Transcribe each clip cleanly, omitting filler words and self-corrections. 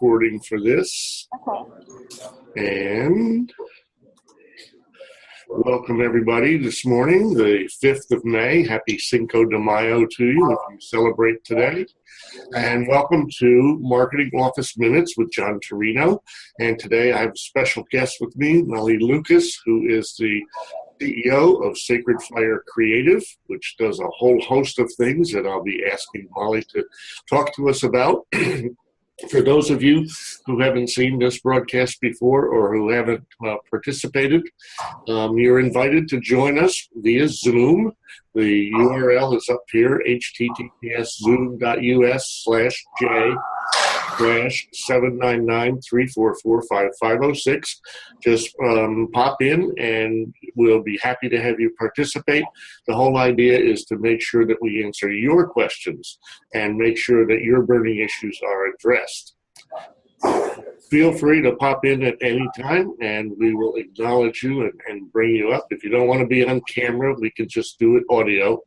recording for this. Okay. And welcome everybody this morning, the 5th of May. Happy Cinco de Mayo to you if you celebrate today. And welcome to Marketing Office Minutes with John Turino. And today I have a special guest with me, Malee, who is the CEO of Sacred Fire Creative, which does a whole host of things that I'll be asking Malee to talk to us about. For those of you who haven't seen this broadcast before or who haven't participated, you're invited to join us via Zoom. The URL is up here, https://j/799-344-5506. Just pop in and we'll be happy to have you participate. The whole idea is to make sure that we answer your questions and make sure that your burning issues are addressed. Feel free to pop in at any time, and we will acknowledge you and bring you up. If you don't want to be on camera, we can just do it audio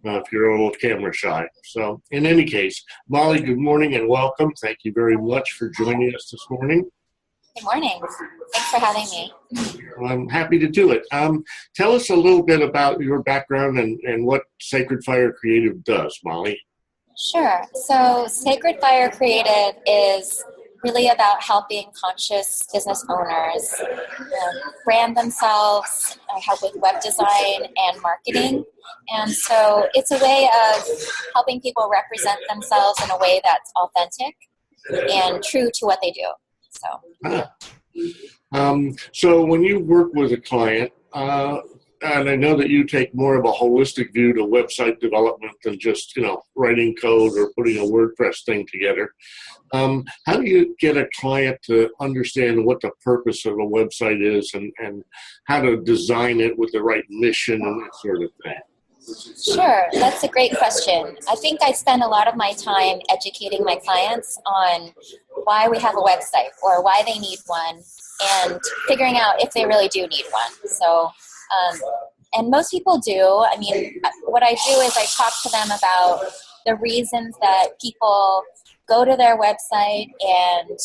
if you're a little camera shy. So in any case, Malee, good morning and welcome. Thank you very much for joining us this morning. Good morning. Thanks for having me. I'm happy to do it. Tell us a little bit about your background and what Sacred Fire Creative does, Malee. Sure. So Sacred Fire Creative is really about helping conscious business owners brand themselves, help with web design and marketing. And so it's a way of helping people represent themselves in a way that's authentic and true to what they do. So when you work with a client, and I know that you take more of a holistic view to website development than just, writing code or putting a WordPress thing together. How do you get a client to understand what the purpose of a website is and how to design it with the right mission and that sort of thing? Sure, that's a great question. I think I spend a lot of my time educating my clients on why we have a website or why they need one and figuring out if they really do need one. So, and most people do. I mean, what I do is I talk to them about the reasons that people go to their website and,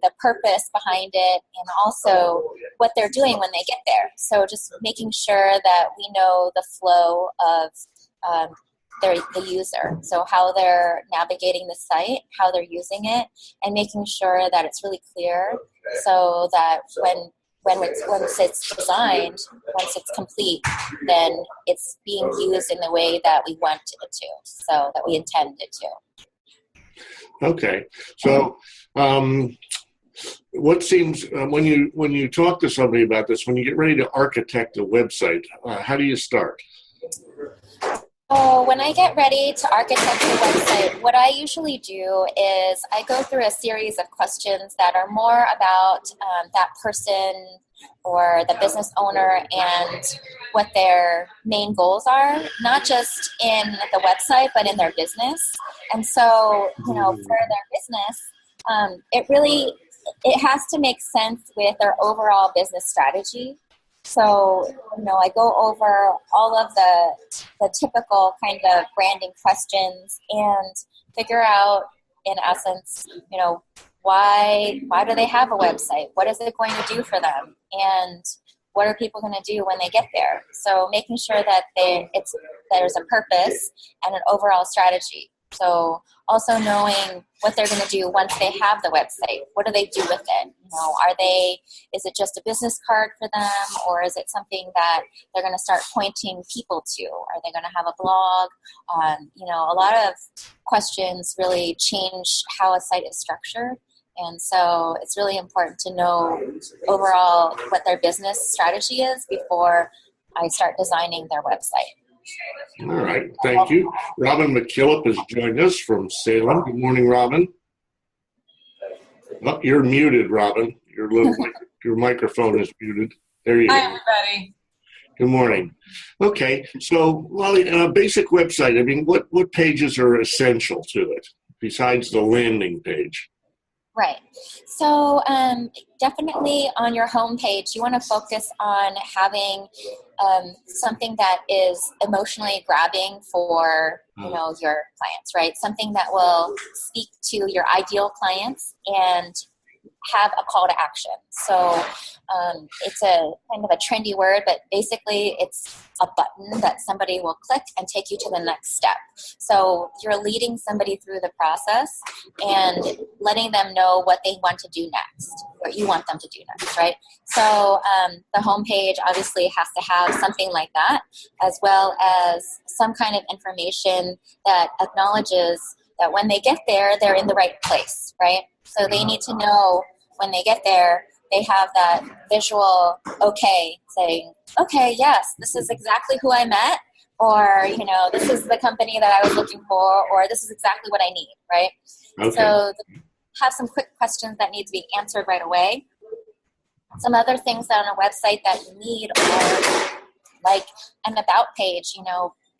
the purpose behind it and also what they're doing when they get there. So just making sure that we know the flow of the user. So how they're navigating the site, how they're using it, and making sure that it's really clear so that once it's designed, once it's complete, then it's being used in the way that we want it to, so that we intend it to. Okay, so what seems when you talk to somebody about this, when you get ready to architect a website, how do you start? Oh, when I get ready to architect a website, what I usually do is I go through a series of questions that are more about that person or the business owner and what their main goals are, not just in the website, but in their business. And so, for their business, it has to make sense with their overall business strategy. So, I go over all of the typical kind of branding questions and figure out, in essence, why do they have a website? What is it going to do for them? And what are people going to do when they get there? So making sure that there's a purpose and an overall strategy. So also knowing what they're going to do once they have the website. What do they do with it? Is it just a business card for them, or is it something that they're going to start pointing people to? Are they going to have a blog? A lot of questions really change how a site is structured. And so it's really important to know overall what their business strategy is before I start designing their website. All right, thank you. Robin McKillop has joined us from Salem. Good morning, Robin. Oh, you're muted, Robin. Your microphone is muted. There you go. Hi, everybody. Good morning. Okay, so a basic website, what pages are essential to it besides the landing page? Right. So definitely on your homepage, you want to focus on having something that is emotionally grabbing for your clients, right? Something that will speak to your ideal clients and have a call to action. So it's a kind of a trendy word, but basically it's a button that somebody will click and take you to the next step. So you're leading somebody through the process and letting them know what they want to do next, what you want them to do next, right? So the homepage obviously has to have something like that, as well as some kind of information that acknowledges that when they get there, they're in the right place, right? So they need to know when they get there, they have that visual saying, okay, yes, this is exactly who I met, or, this is the company that I was looking for, or this is exactly what I need, right? Okay. So have some quick questions that need to be answered right away. Some other things on a website that you need are like an about page.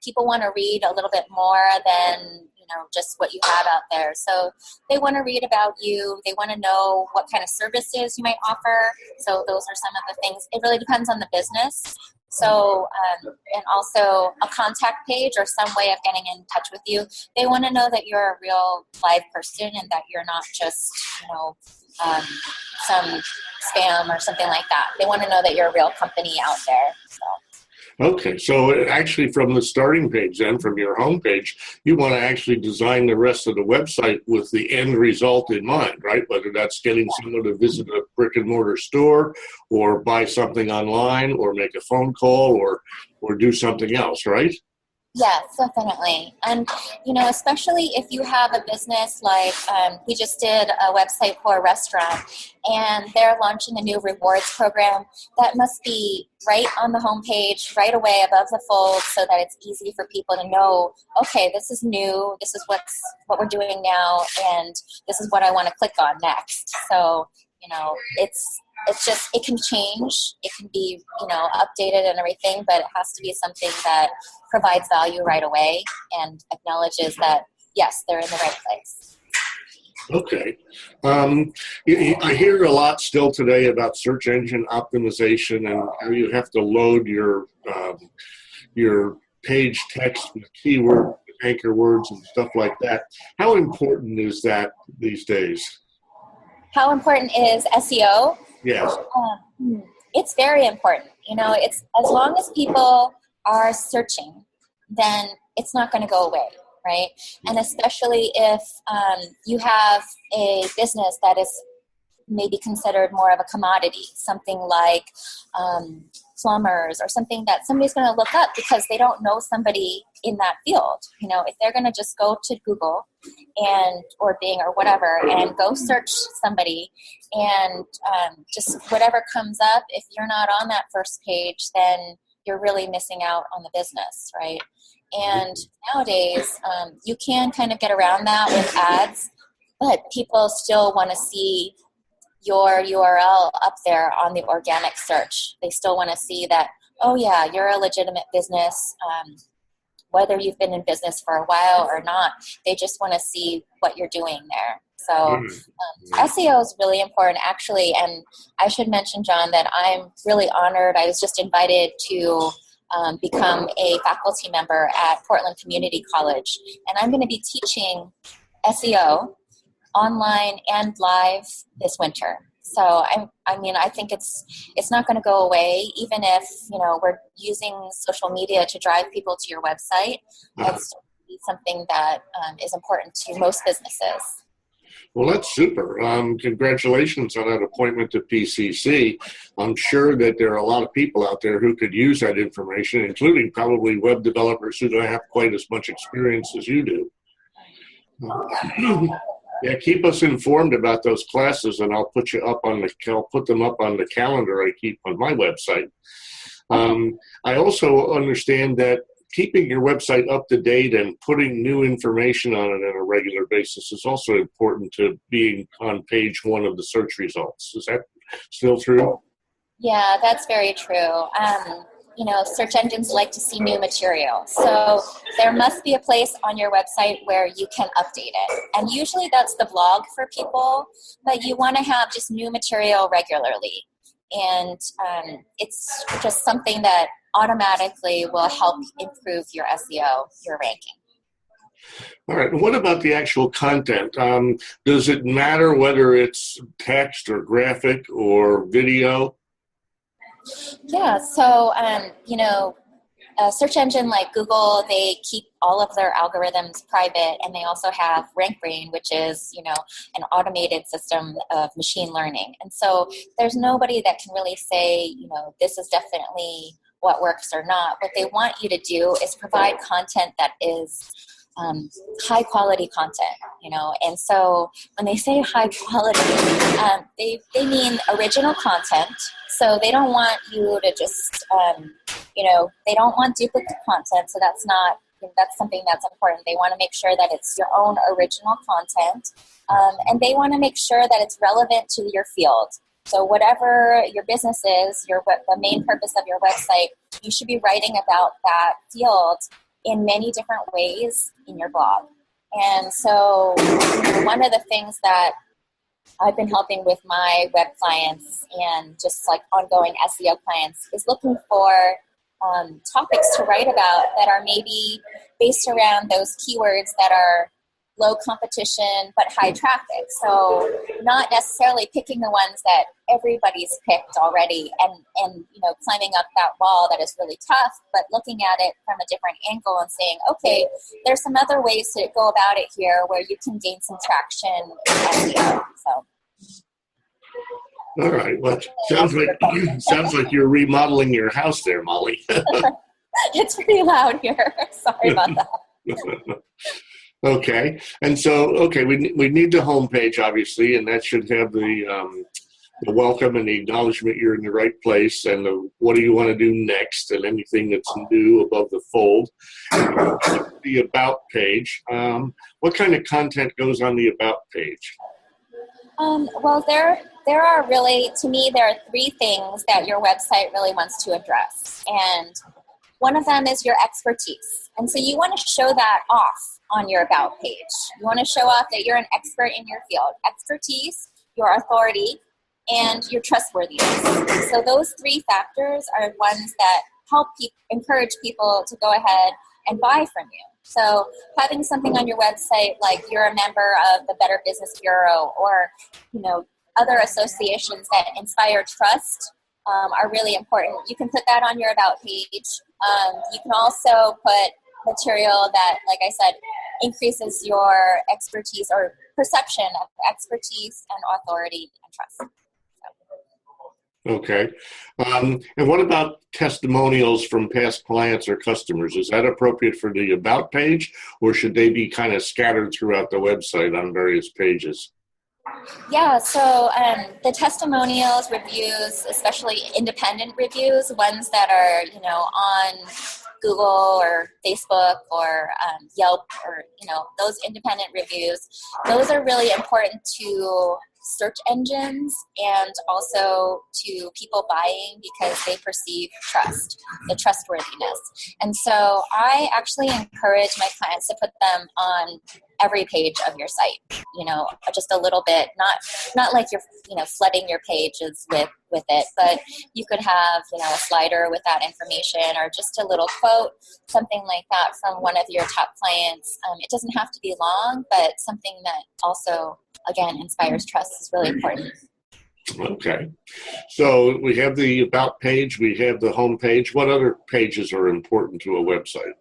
People want to read a little bit more than just what you have out there. So they want to read about you. They want to know what kind of services you might offer. So those are some of the things. It really depends on the business. So, and also a contact page or some way of getting in touch with you. They want to know that you're a real live person and that you're not just, some spam or something like that. They want to know that you're a real company out there. So. Okay, so actually from the starting page then, from your homepage, you want to actually design the rest of the website with the end result in mind, right? Whether that's getting someone to visit a brick and mortar store or buy something online or make a phone call or do something else, right? Yes, definitely. And, especially if you have a business like we just did a website for a restaurant and they're launching a new rewards program, that must be right on the homepage, right away above the fold so that it's easy for people to know, okay, this is new, this is what we're doing now, and this is what I want to click on next. So, it's just, it can change, it can be, updated and everything, but it has to be something that provides value right away and acknowledges that, yes, they're in the right place. Okay. I hear a lot still today about search engine optimization and how you have to load your page text with keyword, anchor words and stuff like that. How important is that these days? How important is SEO? Yes. It's very important. It's as long as people are searching, then it's not going to go away, right? And especially if you have a business that is maybe considered more of a commodity, something like plumbers or something that somebody's going to look up because they don't know somebody in that field. If they're going to just go to Google or Bing or whatever and go search somebody and just whatever comes up, if you're not on that first page, then you're really missing out on the business, right? And nowadays, you can kind of get around that with ads, but people still want to see your URL up there on the organic search. They still want to see that, oh yeah, you're a legitimate business, whether you've been in business for a while or not. They just want to see what you're doing there. So SEO is really important, actually. And I should mention, John, that I'm really honored. I was just invited to become a faculty member at Portland Community College. And I'm going to be teaching SEO online and live this winter. So I think it's not going to go away, even if we're using social media to drive people to your website. That's something that is important to most businesses. Well, that's super. Congratulations on that appointment to PCC. I'm sure that there are a lot of people out there who could use that information, including probably web developers who don't have quite as much experience as you do. Yeah, keep us informed about those classes, and I'll put them up on the calendar I keep on my website. I also understand that keeping your website up to date and putting new information on it on a regular basis is also important to being on page one of the search results. Is that still true? Yeah, that's very true. search engines like to see new material. So there must be a place on your website where you can update it. And usually that's the blog for people, but you want to have just new material regularly. And it's just something that automatically will help improve your SEO, your ranking. All right. What about the actual content? Does it matter whether it's text or graphic or video? Yeah, so, a search engine like Google, they keep all of their algorithms private, and they also have RankBrain, which is, an automated system of machine learning. And so there's nobody that can really say, this is definitely what works or not. What they want you to do is provide content that is high quality content, and so when they say high quality, they mean original content. So they don't want you to just, they don't want duplicate content. So that's something that's important. They want to make sure that it's your own original content, and they want to make sure that it's relevant to your field. So whatever your business is, the main purpose of your website, you should be writing about that field in many different ways in your blog. And so one of the things that I've been helping with my web clients and just like ongoing SEO clients is looking for topics to write about that are maybe based around those keywords that are low competition but high traffic. So not necessarily picking the ones that everybody's picked already and climbing up that wall that is really tough, but looking at it from a different angle and saying, okay, there's some other ways to go about it here where you can gain some traction in SEO. So. All right. Well, sounds like you're remodeling your house there, Malee. It's pretty loud here. Sorry about that. Okay. And so, we need the homepage, obviously, and that should have the welcome and the acknowledgement you're in the right place, and what do you want to do next, and anything that's new above the fold. The about page. What kind of content goes on the about page? Well, there are really, to me, there are three things that your website really wants to address. And one of them is your expertise. And so you want to show that off on your about page. You want to show off that you're an expert in your field. Expertise, your authority, and your trustworthiness. So those three factors are ones that help encourage people to go ahead and buy from you. So having something on your website like you're a member of the Better Business Bureau or, other associations that inspire trust are really important. You can put that on your about page. You can also put material that, like I said, increases your expertise or perception of expertise and authority and trust. Okay. And what about testimonials from past clients or customers? Is that appropriate for the about page, or should they be kind of scattered throughout the website on various pages? Yeah, so the testimonials, reviews, especially independent reviews, ones that are, on Google or Facebook or Yelp or, those independent reviews, those are really important to search engines and also to people buying because they perceive trust, the trustworthiness. And so I actually encourage my clients to put them on every page of your site, just a little bit, not like you're, flooding your pages with it, but you could have, a slider with that information or just a little quote, something like that from one of your top clients. It doesn't have to be long, but something that also, again, inspires trust is really important. Okay. So we have the about page, we have the home page. What other pages are important to a website?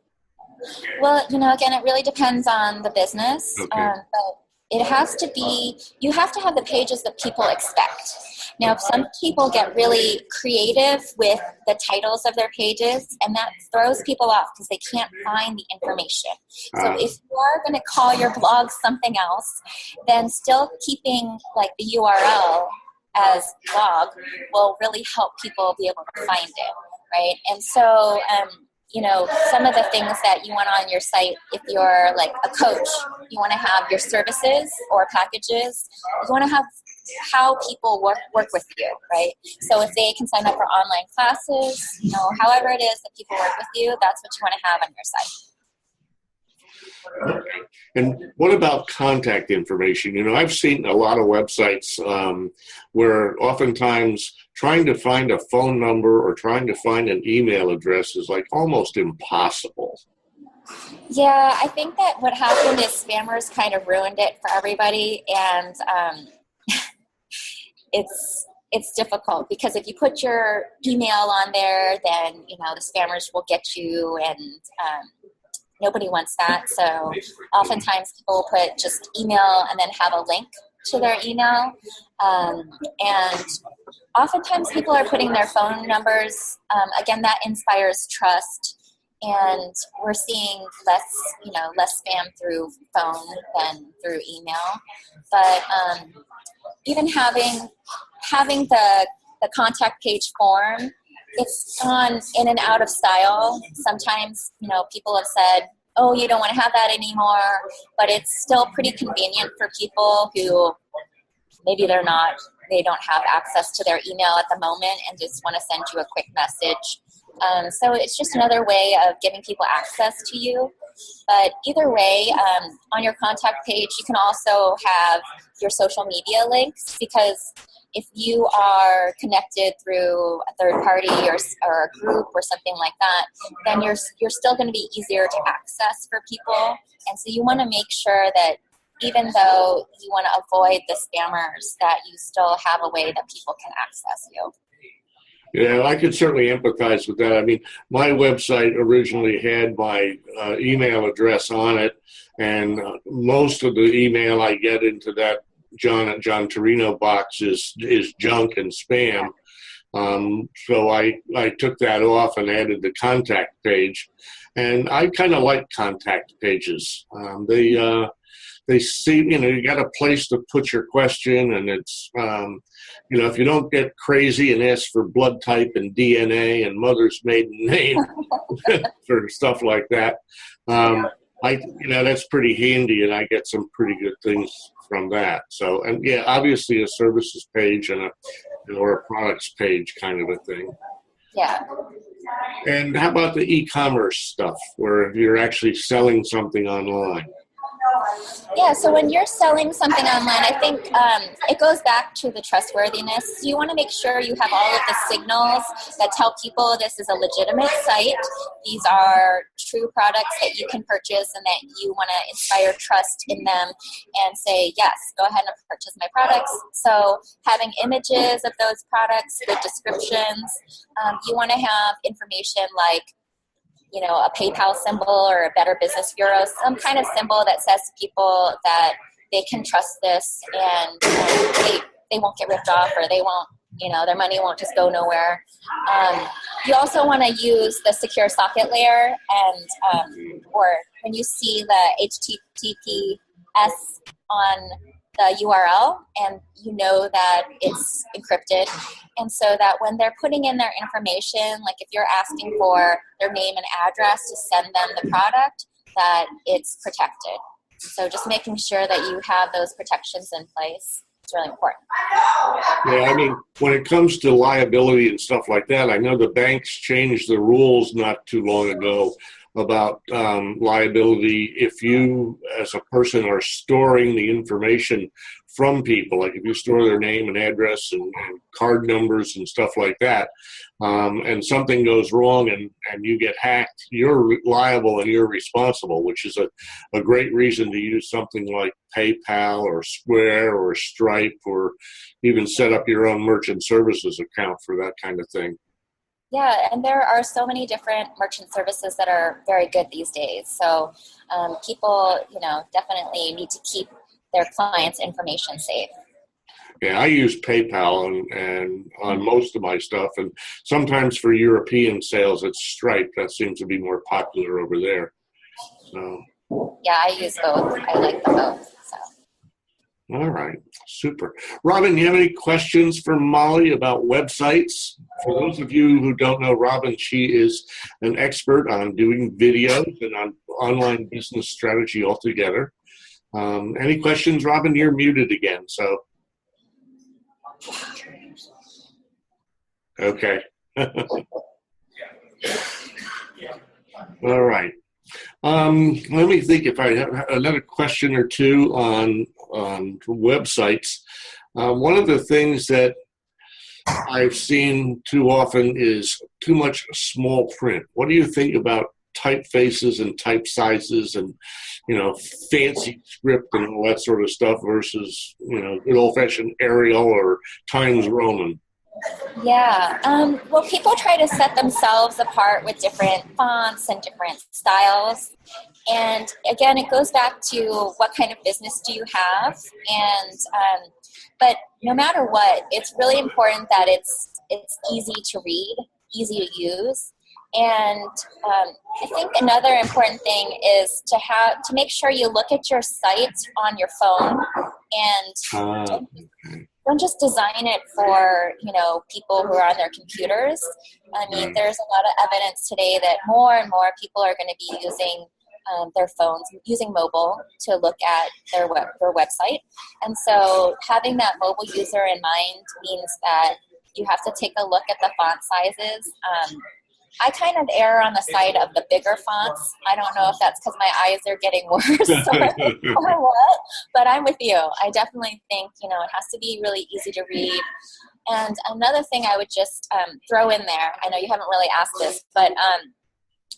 Well, again, it really depends on the business, Okay. but it has to be, you have to have the pages that people expect. Now, some people get really creative with the titles of their pages, and that throws people off because they can't find the information. So if you are going to call your blog something else, then still keeping like the URL as blog will really help people be able to find it, right? And so, some of the things that you want on your site, if you're like a coach, you want to have your services or packages. You want to have how people work with you, right? So if they can sign up for online classes, however it is that people work with you, that's what you want to have on your site. And what about contact information? I've seen a lot of websites where oftentimes trying to find a phone number or trying to find an email address is like almost impossible. Yeah, I think that what happened is spammers kind of ruined it for everybody, and it's difficult because if you put your email on there, then the spammers will get you, and nobody wants that. So oftentimes people will put just email and then have a link to their email, and oftentimes people are putting their phone numbers. Again, that inspires trust. And we're seeing less spam through phone than through email. But even having the contact page form, it's gone in and out of style. Sometimes, people have said, oh, you don't want to have that anymore. But it's still pretty convenient for people who maybe they don't have access to their email at the moment and just want to send you a quick message. So it's just another way of giving people access to you. But either way, on your contact page, you can also have your social media links, because if you are connected through a third party or a group or something like that, then you're still going to be easier to access for people. And so you want to make sure that even though you want to avoid the spammers, that you still have a way that people can access you. Yeah, I could certainly empathize with that. I mean, my website originally had my email address on it, and most of the email I get into that John Turino box is junk and spam. So I took that off and added the contact page, and I kind of like contact pages. They seem, you got a place to put your question, and it's, if you don't get crazy and ask for blood type and DNA and mother's maiden name for stuff like that, that's pretty handy, and I get some pretty good things from that. So, and yeah, obviously a services page and or a products page kind of a thing. Yeah. And how about the e-commerce stuff where you're actually selling something online? Yeah, so when you're selling something online, I think it goes back to the trustworthiness. You want to make sure you have all of the signals that tell people this is a legitimate site. These are true products that you can purchase, and that you want to inspire trust in them and say, yes, go ahead and purchase my products. So having images of those products, good descriptions. You want to have information like a PayPal symbol or a Better Business Bureau, some kind of symbol that says to people that they can trust this, and they won't get ripped off, or they won't, their money won't just go nowhere. You also want to use the secure socket layer, and or when you see the HTTPS on the URL, and that it's encrypted, and so that when they're putting in their information, like if you're asking for their name and address to send them the product, that it's protected. So just making sure that you have those protections in place is really important. Yeah, I mean, when it comes to liability and stuff like that, I know the banks changed the rules not too long ago about liability if you, as a person, are storing the information from people, like if you store their name and address and card numbers and stuff like that, and something goes wrong and you get hacked, you're liable and you're responsible, which is a great reason to use something like PayPal or Square or Stripe, or even set up your own merchant services account for that kind of thing. Yeah, and there are so many different merchant services that are very good these days. So people, definitely need to keep their clients' information safe. Yeah, I use PayPal and on most of my stuff, and sometimes for European sales, it's Stripe. That seems to be more popular over there. So. Yeah, I use both. I like them both. So. All right, super. Robin, you have any questions for Malee about websites? For those of you who don't know Robin, she is an expert on doing videos and on online business strategy altogether. Any questions, Robin? You're muted again, so. Okay. All right. Let me think if I have another question or two on websites. One of the things that I've seen too often is too much small print. What do you think about typefaces and type sizes and, fancy script and all that sort of stuff versus, good old-fashioned Arial or Times Roman? Yeah. Well, people try to set themselves apart with different fonts and different styles. And again, it goes back to what kind of business do you have? But no matter what, it's really important that it's easy to read, easy to use. And I think another important thing is to make sure you look at your site on your phone and don't just design it for, people who are on their computers. I mean, there's a lot of evidence today that more and more people are going to be using their phones, using mobile to look at their website. And so having that mobile user in mind means that you have to take a look at the font sizes. I kind of err on the side of the bigger fonts. I don't know if that's because my eyes are getting worse or what, but I'm with you. I definitely think, it has to be really easy to read. And another thing I would just throw in there, I know you haven't really asked this, but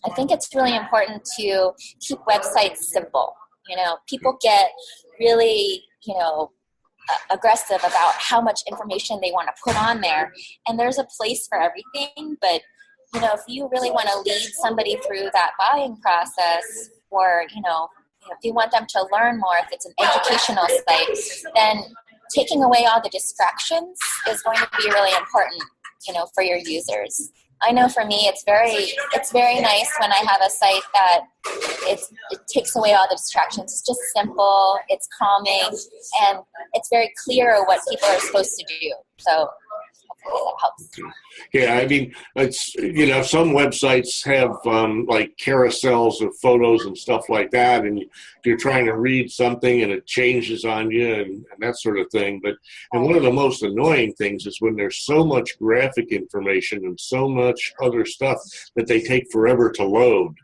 I think it's really important to keep websites simple. People get really, aggressive about how much information they want to put on there. And there's a place for everything, but if you really want to lead somebody through that buying process, or, if you want them to learn more, if it's an educational site, then taking away all the distractions is going to be really important, for your users. I know for me, it's very nice when I have a site that it takes away all the distractions. It's just simple, it's calming, and it's very clear what people are supposed to do. So hopefully that helps. Yeah, I mean, it's, some websites have like carousels of photos and stuff like that, and you're trying to read something and it changes on you and that sort of thing. And one of the most annoying things is when there's so much graphic information and so much other stuff that they take forever to load.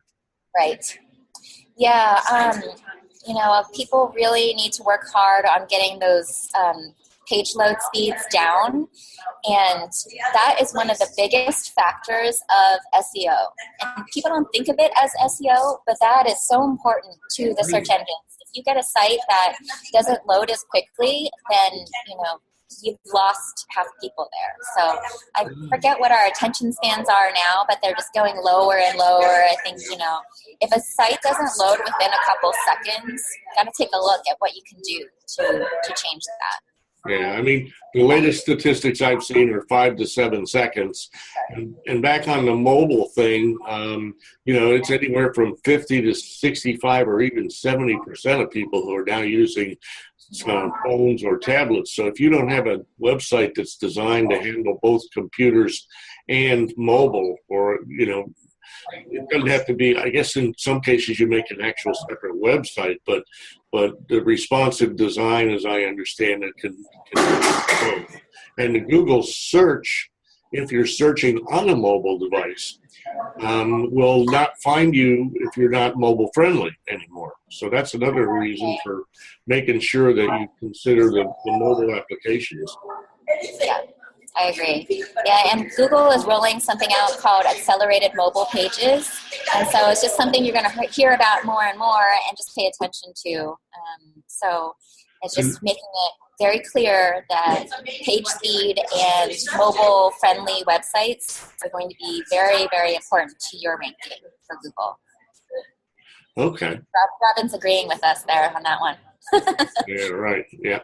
Right. Yeah. People really need to work hard on getting those page load speeds down. And that is one of the biggest factors of SEO. And people don't think of it as SEO, but that is so important to the search engines. If you get a site that doesn't load as quickly, then, you've lost half people there. So I forget what our attention spans are now, but they're just going lower and lower. I think, if a site doesn't load within a couple seconds, you got to take a look at what you can do to change that. Yeah, I mean, the latest statistics I've seen are 5 to 7 seconds. And back on the mobile thing, it's anywhere from 50 to 65 or even 70% of people who are now using phones or tablets. So if you don't have a website that's designed to handle both computers and mobile, or, it doesn't have to be, I guess in some cases you make an actual separate website, but the responsive design, as I understand it, can be both. And the Google search, if you're searching on a mobile device, will not find you if you're not mobile friendly anymore. So that's another reason for making sure that you consider the mobile applications. Yeah, I agree. Yeah, and Google is rolling something out called accelerated mobile pages. And so it's just something you're going to hear about more and more and just pay attention to. So it's just making it very clear that page speed and mobile-friendly websites are going to be very, very important to your ranking for Google. Okay. Robin's agreeing with us there on that one. Yeah, right. Yeah.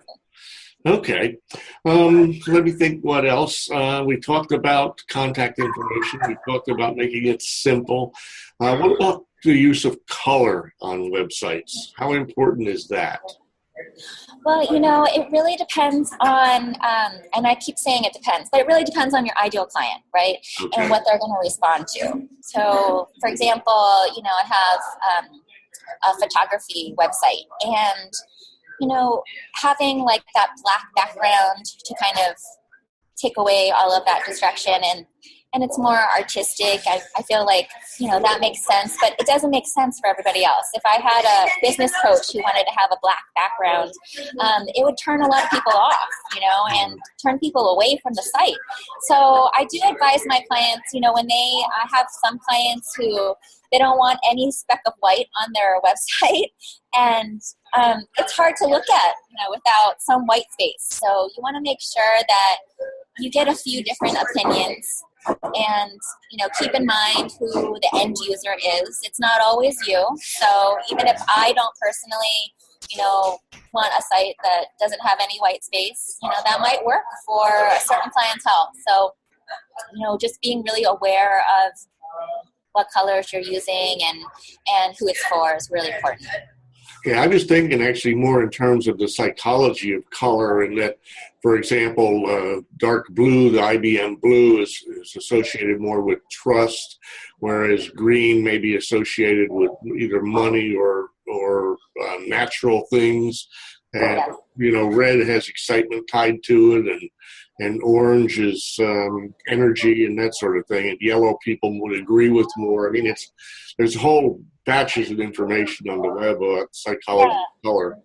Okay. Let me think what else. We talked about contact information. We talked about making it simple. What about the use of color on websites? How important is that? Well, it really depends on, and I keep saying it depends, but it really depends on your ideal client, right? Okay. And what they're going to respond to. So, for example, I have a photography website, and having like that black background to kind of take away all of that distraction, and it's more artistic. I feel like, that makes sense, but it doesn't make sense for everybody else. If I had a business coach who wanted to have a black background, it would turn a lot of people off, and turn people away from the site. So I do advise my clients, I have some clients who they don't want any speck of white on their website, and it's hard to look at, without some white space. So you want to make sure that you get a few different opinions, and keep in mind who the end user is. It's not always you. So even if I don't personally want a site that doesn't have any white space, that might work for a certain clientele. So just being really aware of what colors you're using and who it's for is really important. Yeah, I was thinking actually more in terms of the psychology of color, and that, for example, dark blue, the IBM blue is associated more with trust, whereas green may be associated with either money or natural things. And, red has excitement tied to it, and orange is energy and that sort of thing. And yellow people would agree with more. I mean, there's whole batches of information on the web about psychology of color.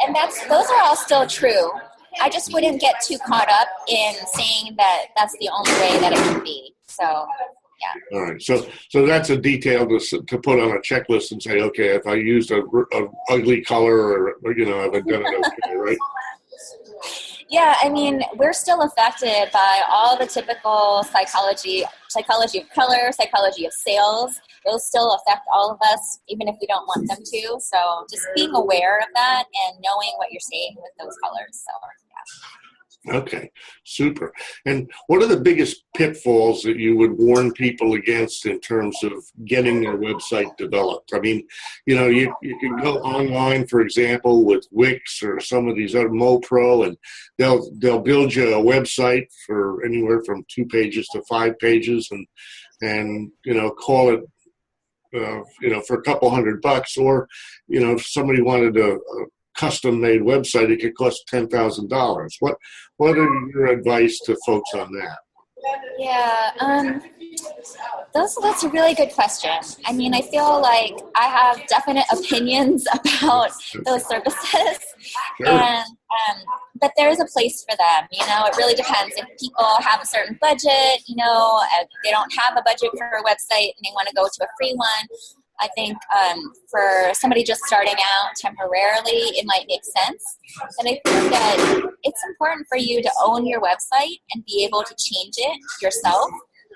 And those are all still true. I just wouldn't get too caught up in saying that that's the only way that it can be. So, yeah. All right. So that's a detail to put on a checklist and say, okay, if I used a ugly color or I've done it okay, right? Yeah, I mean, we're still affected by all the typical psychology of color, psychology of sales. Those still affect all of us, even if we don't want them to. So just being aware of that and knowing what you're saying with those colors. So, yeah. Okay, super. And what are the biggest pitfalls that you would warn people against in terms of getting their website developed? I mean, you can go online, for example, with Wix or some of these other MoPro, and they'll build you a website for anywhere from 2 pages to 5 pages, and call it for a couple $100, or if somebody wanted a custom-made website, it could cost $10,000. What are your advice to folks on that? Yeah, that's a really good question. I mean, I feel like I have definite opinions about those services, Sure. but there's a place for them. It really depends. If people have a certain budget, they don't have a budget for a website and they want to go to a free one. I think for somebody just starting out temporarily, it might make sense. And I think that it's important for you to own your website and be able to change it yourself.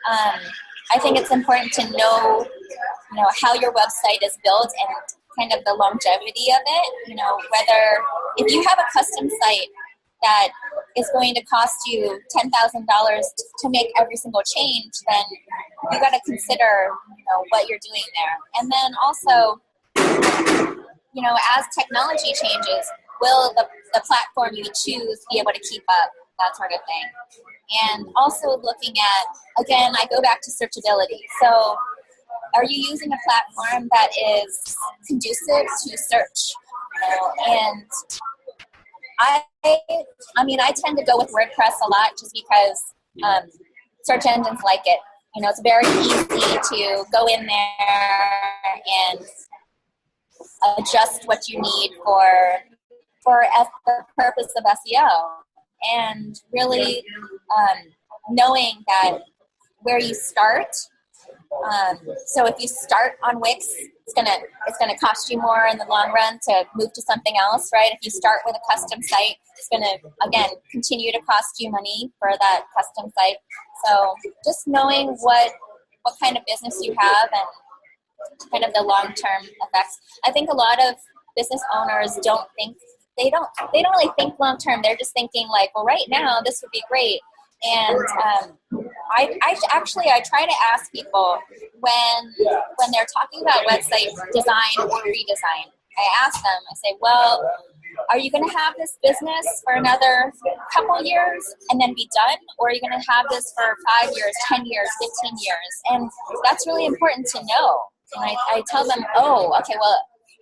I think it's important to know how your website is built and kind of the longevity of it. Whether if you have a custom site that is going to cost you $10,000 to make every single change, then you got to consider, what you're doing there. And then also, as technology changes, will the platform you choose be able to keep up, that sort of thing. And also looking at, again, I go back to searchability. So are you using a platform that is conducive to search? And I tend to go with WordPress a lot just because search engines like it. It's very easy to go in there and adjust what you need for the purpose of SEO. And really knowing that where you start. So if you start on Wix, it's gonna cost you more in the long run to move to something else, right? If you start with a custom site, it's gonna again continue to cost you money for that custom site. So just knowing what kind of business you have and kind of the long-term effects. I think a lot of business owners don't really think long-term. They're just thinking like, well, right now this would be great. And I try to ask people when they're talking about website design or redesign, I ask them, I say, well, are you going to have this business for another couple years and then be done? Or are you going to have this for 5 years, 10 years, 15 years? And that's really important to know. And I tell them, oh, okay, well,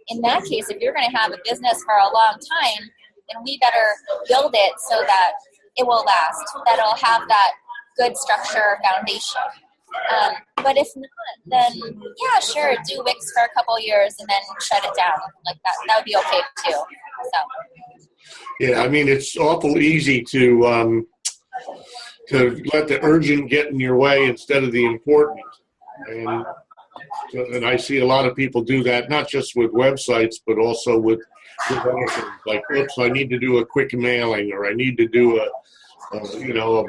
in that case, if you're going to have a business for a long time, then we better build it so that it will last, that'll have that good structure foundation. But if not, then yeah, sure, do Wix for a couple years and then shut it down. Like that would be okay too. So. Yeah, I mean, it's awful easy to let the urgent get in your way instead of the important. And I see a lot of people do that, not just with websites, but also with other things. Like, oops, I need to do a quick mailing, or I need to do a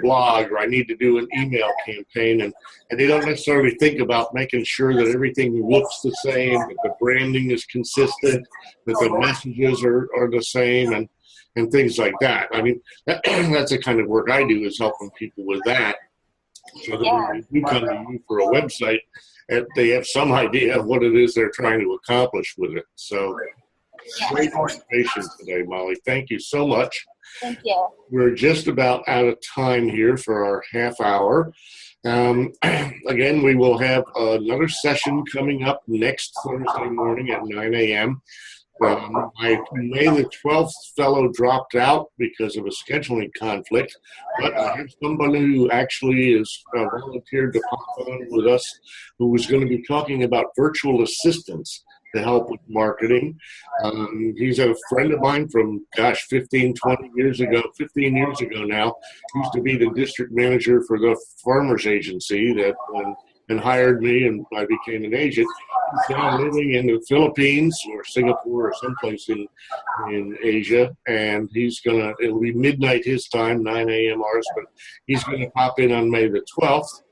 blog, or I need to do an email campaign, and they don't necessarily think about making sure that everything looks the same, that the branding is consistent, that the messages are the same, and things like that. I mean, that's the kind of work I do, is helping people with that, so that when they do come to you for a website, they have some idea of what it is they're trying to accomplish with it. So great information today, Malee. Thank you so much. Thank you. We're just about out of time here for our half hour. Again, we will have another session coming up next Thursday morning at 9 a.m. My May the 12th fellow dropped out because of a scheduling conflict, but I have somebody who actually is volunteered to pop on with us, who was going to be talking about virtual assistants to help with marketing. He's a friend of mine from, 15 years ago now. He used to be the district manager for the farmers agency that and hired me, and I became an agent. He's now living in the Philippines or Singapore or someplace in Asia, and it'll be midnight his time, 9 a.m. ours, but he's going to pop in on May the 12th.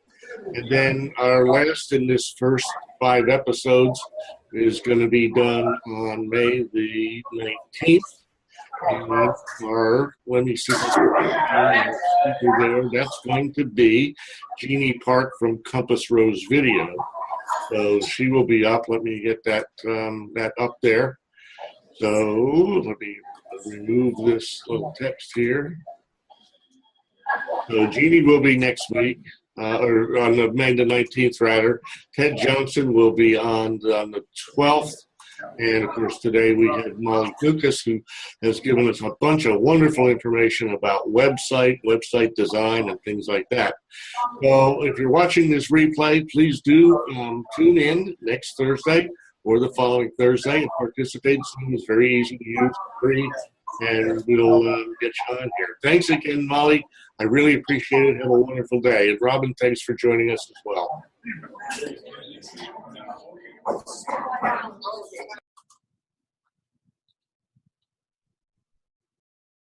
And then our last in this first 5 episodes is going to be done on May the 19th. And let me see there. That's going to be Jeannie Park from Compass Rose Video. So she will be up. Let me get that up there. So let me remove this little text here. So Jeannie will be next week, or on May the 19th, rather. Ted Johnson will be on the 12th. And, of course, today we have Malee Lucas, who has given us a bunch of wonderful information about website design, and things like that. So if you're watching this replay, please do tune in next Thursday or the following Thursday and participate. It's very easy to use, free, and we'll get you on here. Thanks again, Malee. I really appreciate it. Have a wonderful day. And Robin, thanks for joining us as well.